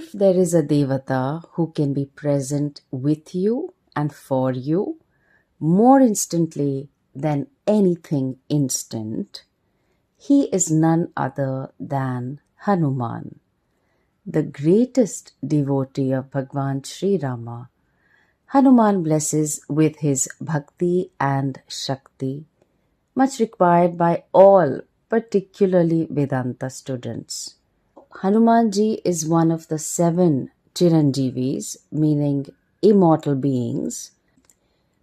if there is a Devata who can be present with you and for you more instantly than anything instant, he is none other than Hanuman, the greatest devotee of Bhagwan Sri Rama. Hanuman blesses with his bhakti and shakti, much required by all, particularly Vedanta students. Hanumanji is one of the 7 Chiranjeevis, meaning immortal beings,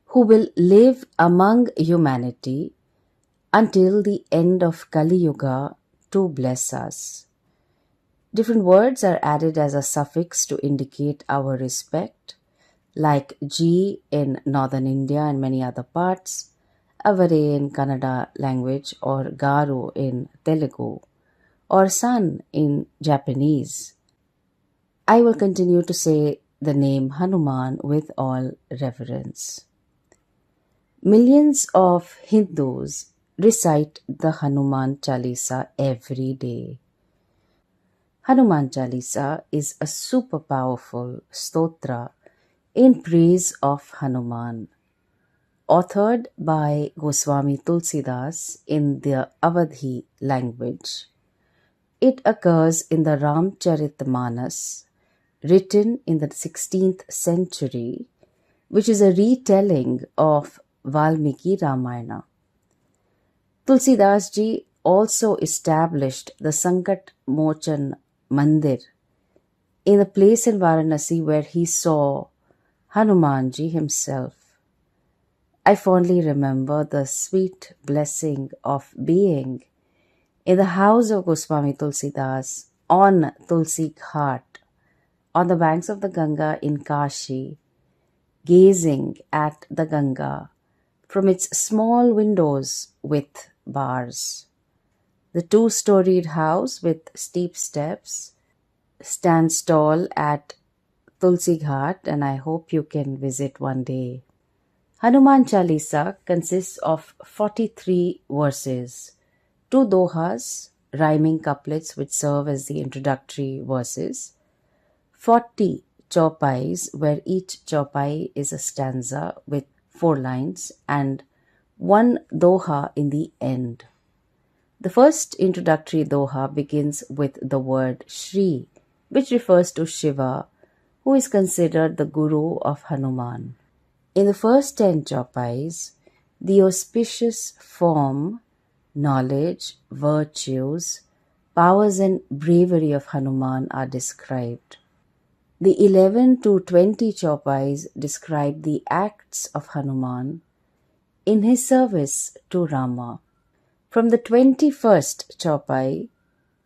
who will live among humanity until the end of Kali Yuga to bless us. Different words are added as a suffix to indicate our respect, like Ji in northern India and many other parts, Avare in Kannada language, or Garu in Telugu, or San in Japanese. I will continue to say the name Hanuman with all reverence. Millions of Hindus recite the Hanuman Chalisa every day. Hanuman Chalisa is a super powerful stotra in praise of Hanuman, authored by Goswami Tulsidas in the Awadhi language. It occurs in the Ramcharitmanas, written in the 16th century, which is a retelling of Valmiki Ramayana. Tulsidas ji also established the Sankat Mochan Mandir in the place in Varanasi where he saw Hanumanji himself. I fondly remember the sweet blessing of being in the house of Goswami Tulsidas on Tulsi Ghat, on the banks of the Ganga in Kashi, gazing at the Ganga from its small windows with bars. The 2-storied house with steep steps stands tall at Tulsi Ghat, and I hope you can visit one day. Hanuman Chalisa consists of 43 verses, 2 dohas, rhyming couplets which serve as the introductory verses, 40 chaupais where each chaupai is a stanza with 4 lines, and 1 doha in the end. The first introductory doha begins with the word Shri, which refers to Shiva, who is considered the guru of Hanuman. In the first 10 chaupais, the auspicious form, knowledge, virtues, powers and bravery of Hanuman are described. The 11 to 20 chaupais describe the acts of Hanuman in his service to Rama. From the 21st chaupai,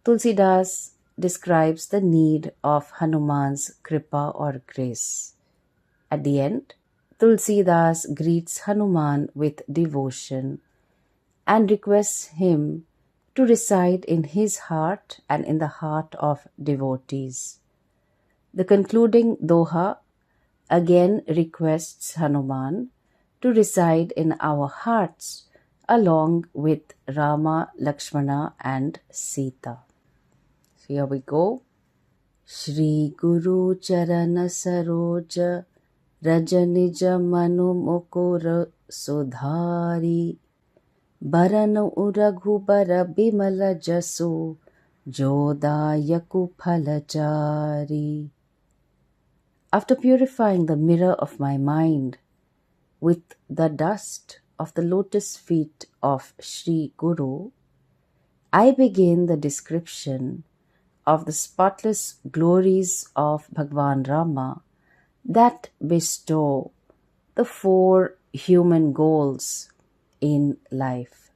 Tulsidas describes the need of Hanuman's kripa or grace. At the end, Tulsidas greets Hanuman with devotion and requests him to reside in his heart and in the heart of devotees. The concluding doha again requests Hanuman to reside in our hearts along with Rama, Lakshmana and Sita. So here we go. Shri Guru Charana Saroja Rajanija Manu Mukura Sudhari Baranu Uraghubara Bimala Jasu Jodayaku Phalachari. After purifying the mirror of my mind with the dust of the lotus feet of Shri Guru, I begin the description of the spotless glories of Bhagwan Rama that bestow the 4 human goals in life.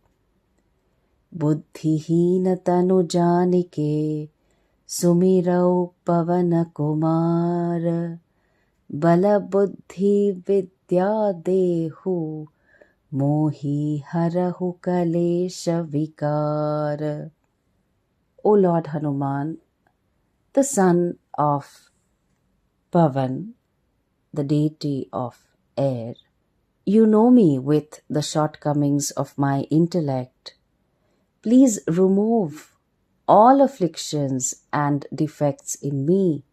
Buddhihina tanu janike sumirau pavana kumar bala buddhi vidya dehu mohi harahu kalesha vikar. O Lord Hanuman, the son of Pavan, the deity of air, you know me with the shortcomings of my intellect. Please remove all afflictions and defects in me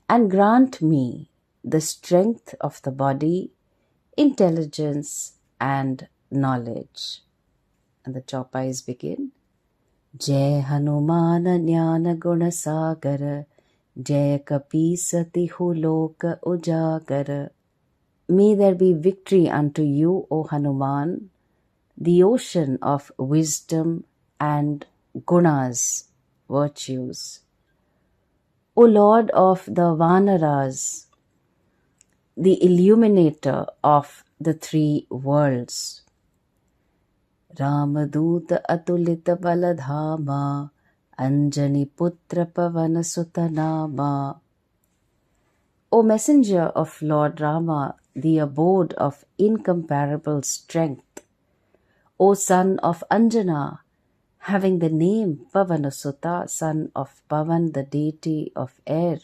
and grant me the strength of the body, intelligence, and knowledge. And the Chaupais begin. Jai Hanumana Jnana Guna Sagar, Jai Kapisati Huloka Ujagar. May there be victory unto you, O Hanuman, the ocean of wisdom and gunas, virtues. O Lord of the Vanaras, the illuminator of the three worlds. Ramaduta Atulita Baladhama, Anjani Putra Pavana Sutanama. O messenger of Lord Rama, the abode of incomparable strength. O son of Anjana, having the name Pavanasuta, son of Pavan, the deity of air.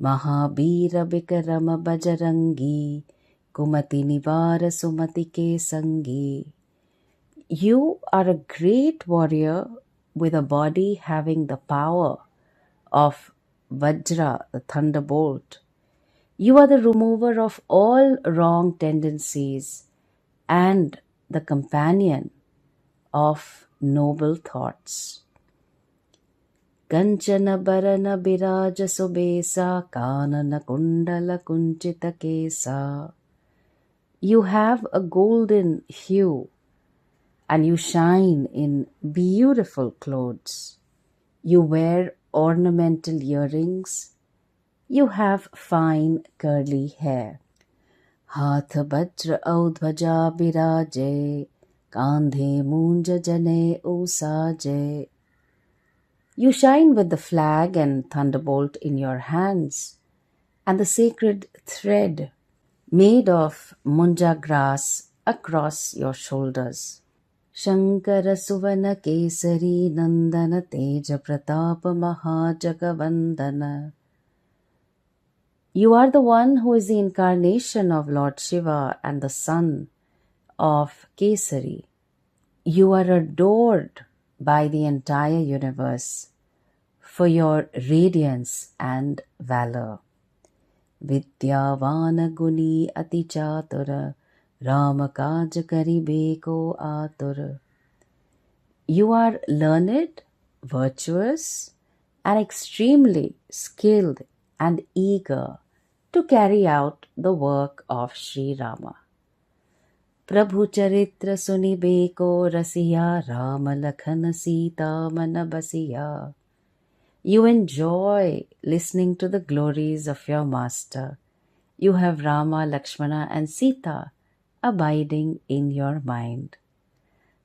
Mahabira Bikarama Bajarangi, Kumati Nivara Sumati Ke Sangi. You are a great warrior with a body having the power of Vajra, the thunderbolt. You are the remover of all wrong tendencies and the companion of noble thoughts. Kanchana Barana Biraja Subesa Kanana Kundala Kunchita Kesa. You have a golden hue and you shine in beautiful clothes. You wear ornamental earrings. You have fine curly hair. Hatha Bajra Audhvaja Biraje, Kandhe Munja Jane Usaje. You shine with the flag and thunderbolt in your hands, and the sacred thread made of munja grass across your shoulders. Shankara Suvana Kesari Nandana Teja Pratapa Mahajagavandana. You are the one who is the incarnation of Lord Shiva and the son of Kesari. You are adored by the entire universe for your radiance and valor. Vidyavana Guni Ati Chatura Ramakaj Karibeko Atur. You are learned, virtuous, and extremely skilled and eager to carry out the work of Sri Rama. Prabhu Charitra Sunibeko Rasiya Rama Lakhana Sita Manabasiya. You enjoy listening to the glories of your master. You have Rama, Lakshmana and Sita abiding in your mind.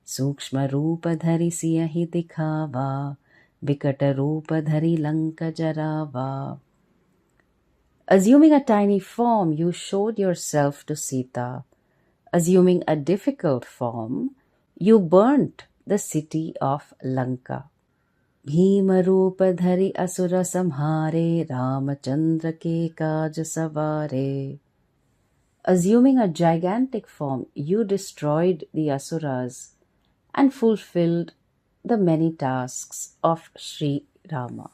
Sukshma Rupa Dhari Siyahi Dikhava, Vikata Rupa Dhari Lanka Jarava. Assuming a tiny form, you showed yourself to Sita. Assuming a difficult form, you burnt the city of Lanka. Bhima Rupa Dhari Asura Samhare, Ramachandra Ke Kaj Savare. Assuming a gigantic form, you destroyed the Asuras and fulfilled the many tasks of Sri Rama.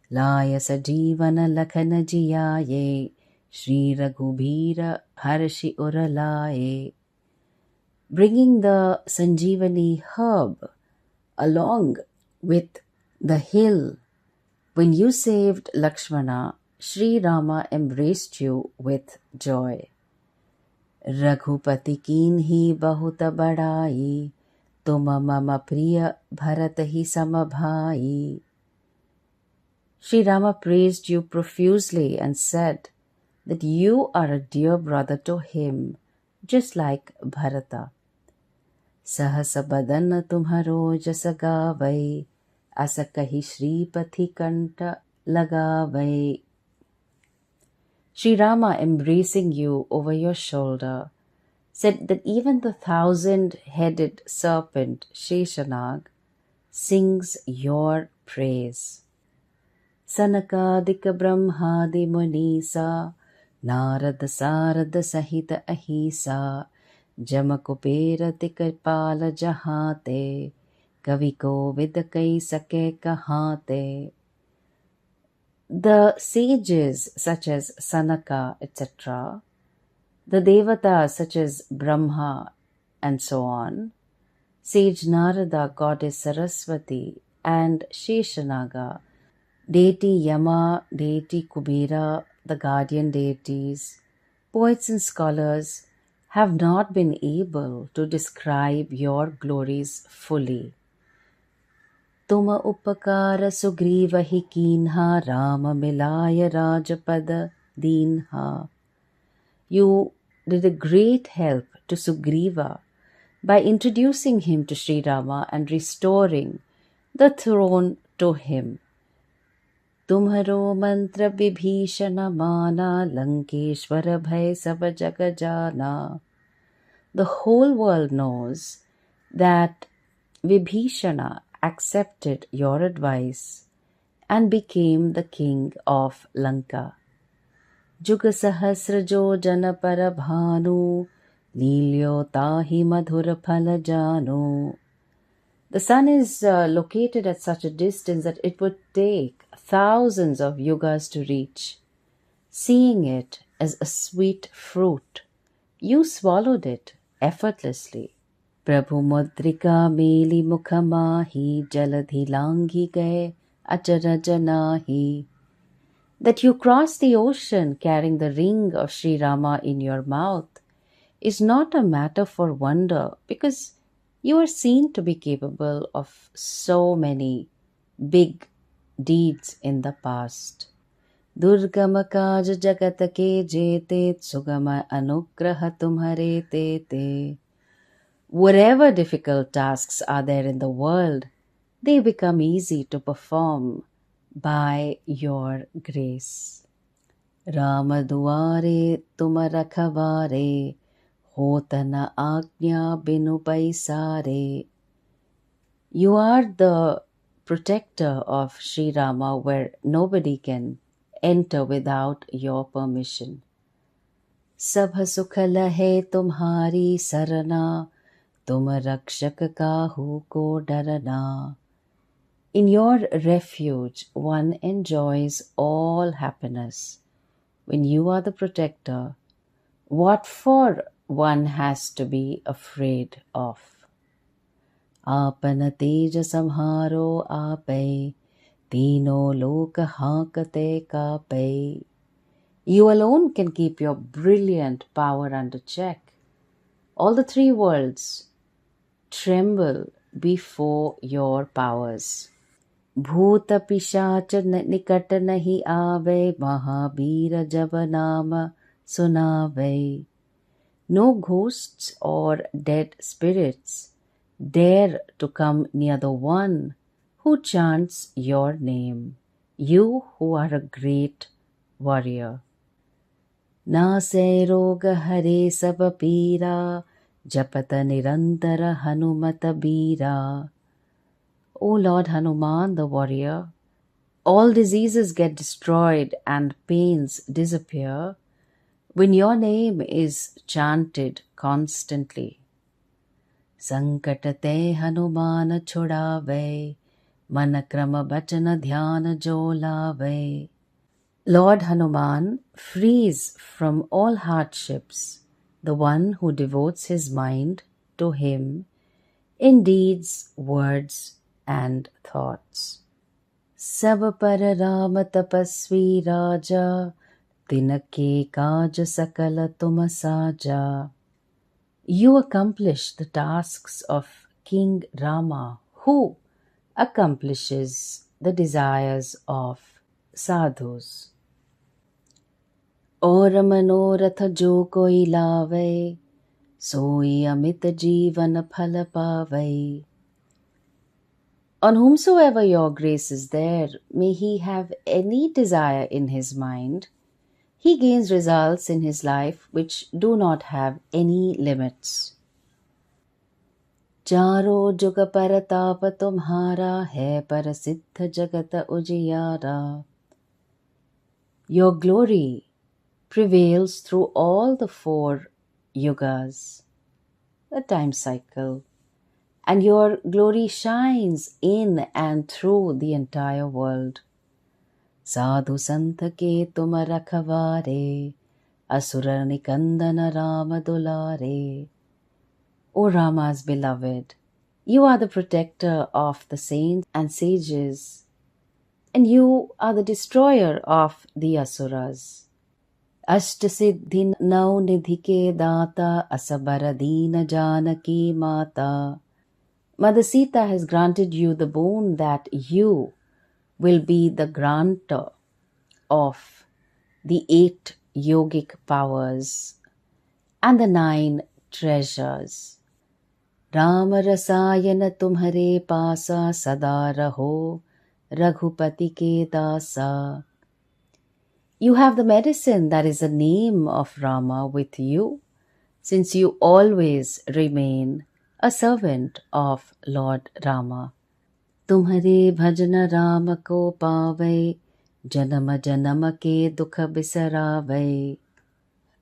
Laya Sajivana Lakhana Jiyaye, Sri Raghubira Harshi Uralaye. Bringing the Sanjeevani herb along with the hill. When you saved Lakshmana, Sri Rama embraced you with joy. Raghupati kinhi bahuta badai, tuma mama priya bharatahi samabhai. Sri Rama praised you profusely and said that you are a dear brother to him, just like Bharata. Sahasa badana tumharo jasa gavai, asa kahi Shripati kanta lagavai. Sri Rama, embracing you over your shoulder, said that even the 1,000-headed serpent Sheshanag sings your praise. Sanakadika Brahmadi Munisa, Narada Sarada Sahita Ahisa, Jamakupera Tikapala Jahate, Kaviko Vidakai Sake Kahate. The sages such as Sanaka, etc., the devatas such as Brahma and so on, sage Narada, goddess Saraswati, and Sheshanaga, deity Yama, deity Kubera, the guardian deities, poets and scholars have not been able to describe your glories fully. तुम उपकार सुग्रीव ही कीन्हा राम मिलाय राजपद दीन्हा. You did a great help to Sugriva by introducing him to Sri Rama and restoring the throne to him. तुम्हरो मंत्र विभीषण माना लंकेश्वर भय सब जग जाना. The whole world knows that Vibhishana accepted your advice and became the king of Lanka. जुग सहस्र जो जन पर भानु लील्यो ताहि मधुर फल जानो. The sun is located at such a distance that it would take thousands of yugas to reach. Seeing it as a sweet fruit, you swallowed it effortlessly. प्रभु मुद्रिका मेली मुख माही जलधि लांघि गए अचरज नाही. That you crossed the ocean carrying the ring of Sri Rama in your mouth is not a matter for wonder, because you are seen to be capable of so many big deeds in the past. दुर्गम काज जगत के जेते सुगम अनुग्रह तुम्हारे तेते. Whatever difficult tasks are there in the world, they become easy to perform by your grace. Ram दुआरे तुम रखवारे होत न आज्ञा बिनु पैसारे. You are the protector of Sri Rama where nobody can enter without your permission. सब सुख लहे तुम्हारी सरना तुम रक्षक काहू को डरना. In your refuge one enjoys all happiness. When you are the protector, what for one has to be afraid of? आपन तेज संहारो आपै तीनों लोक हांकते कापै. You alone can keep your brilliant power under check. All the three worlds tremble before your powers. भूत पिशाच निकट नहीं आवे महावीर जब नाम सुनावे. No ghosts or dead spirits dare to come near the one who chants your name, you who are a great warrior. नासे रोग हरे सब पीरा जपत निरंतर हनुमत बीरा. O Lord Hanuman, the warrior, all diseases get destroyed and pains disappear when your name is chanted constantly. संकट ते हनुमान छुड़ावे मन क्रम बचन ध्यान जो लावे. Lord Hanuman frees from all hardships the one who devotes his mind to him in deeds, words, and thoughts. सब पर राम तपस्वी राजा तिनके काज सकल तुम साजा. You accomplish the tasks of King Rama, who accomplishes the desires of sadhus. और मनोरथ जो कोई लावे सोई अमित जीवन फल पावे. On whomsoever your grace is there, may he have any desire in his mind, he gains results in his life which do not have any limits. चारों जुग परताप तुम्हारा है पर सिद्ध जगत उजियारा. Your glory prevails through all the 4 yugas, the time cycle, and your glory shines in and through the entire world. साधु संत के तुम रखवारे, असुर निकंदन Rama dulare. O Rama's beloved, you are the protector of the saints and sages, and you are the destroyer of the asuras. अष्ट सिद्धि नौ निधि के दाता, असबर दीन जानकी माता. Mother Sita has granted you the boon that you will be the grantor of the 8 yogic powers and the 9 treasures. Ram रसायन तुम्हारे पासा, सदा रहो रघुपति के दासा. You have the medicine that is the name of Rama with you, since you always remain a servant of Lord Rama. तुम्हारे भजन राम को पावे, जन्म जन्म के दुख बिसरावे.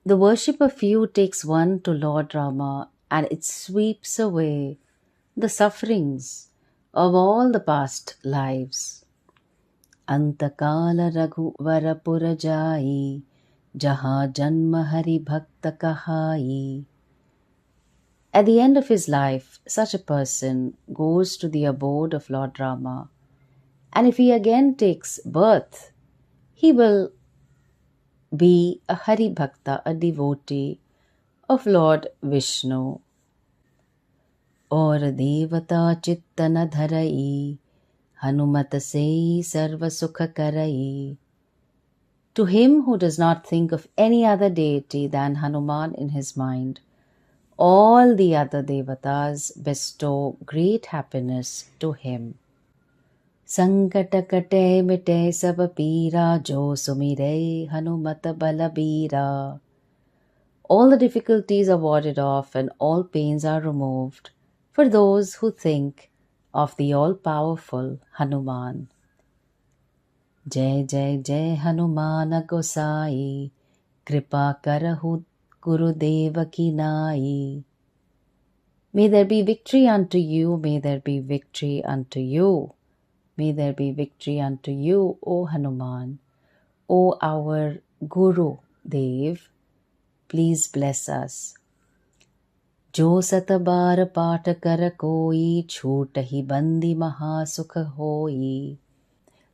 The worship of you takes one to Lord Rama, and it sweeps away the sufferings of all the past lives. अंतकाल Raghuvarpur जाई, जहाँ जन्म हरि भक्त कहाई. At the end of his life, such a person goes to the abode of Lord Rama, and if he again takes birth, he will be a Hari Bhakta, a devotee of Lord Vishnu. और देवता चित्त न धरई, हनुमत सेई सर्व सुख करई. To him who does not think of any other deity than Hanuman in his mind, all the other devatas bestow great happiness to him. संकट कटे मिटे सब पीरा, जो सुमिरे हनुमत बलबीरा. All the difficulties are warded off and all pains are removed for those who think of the all-powerful Hanuman. जय जय जय हनुमान गोसाई, कृपा करहु गुरुदेव की नाई. May there be victory unto you, may there be victory unto you, may there be victory unto you, O Hanuman, O our Guru Dev, please bless us. जो सत बार पाठ कर कोई, छूट ही बंदी महासुख होई.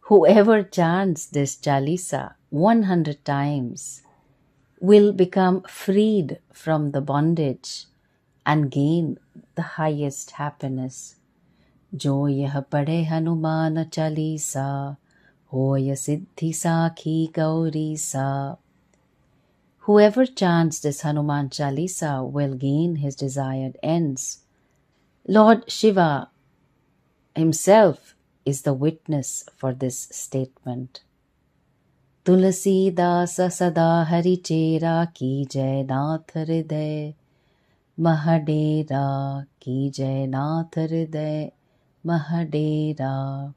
Whoever chants this Chalisa 100 times will become freed from the bondage and gain the highest happiness. जो यह पढ़े हनुमान चालीसा, होय सिद्धि साखी गौरीसा. Whoever chants this Hanuman Chalisa will gain his desired ends. Lord Shiva himself is the witness for this statement. Tulasi dasa sada hari chera, ki jai nath hriday mahadera, ki jai nath hriday mahadera.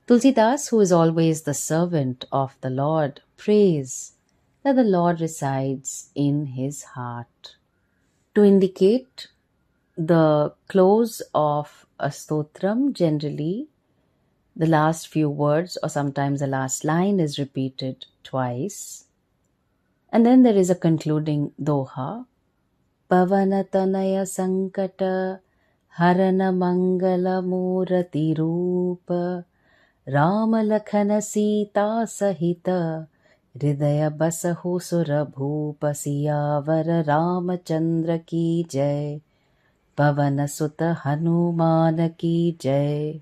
Tulsidas, who is always the servant of the Lord, prays that the Lord resides in his heart. To indicate the close of a stotram, generally the last few words or sometimes the last line is repeated twice. And then there is a concluding doha. Pavanatanaya sankata harana mangala murati rupa, Rama lakhana sita sahita, हृदय बसहु सुर भूप. सियावर रामचंद्र की जय, पवन सुत हनुमान की जय,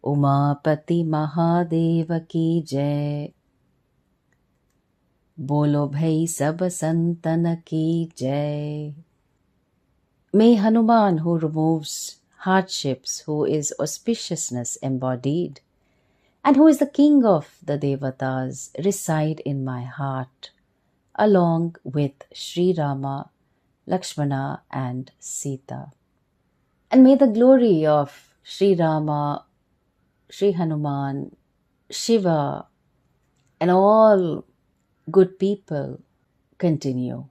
उमापति महादेव की जय. बोलो भई सब संतन की जय. May Hanuman, who removes hardships, who is auspiciousness embodied, and who is the king of the devatas, reside in my heart, along with Sri Rama, Lakshmana and Sita. And may the glory of Sri Rama, Sri Hanuman, Shiva and all good people continue.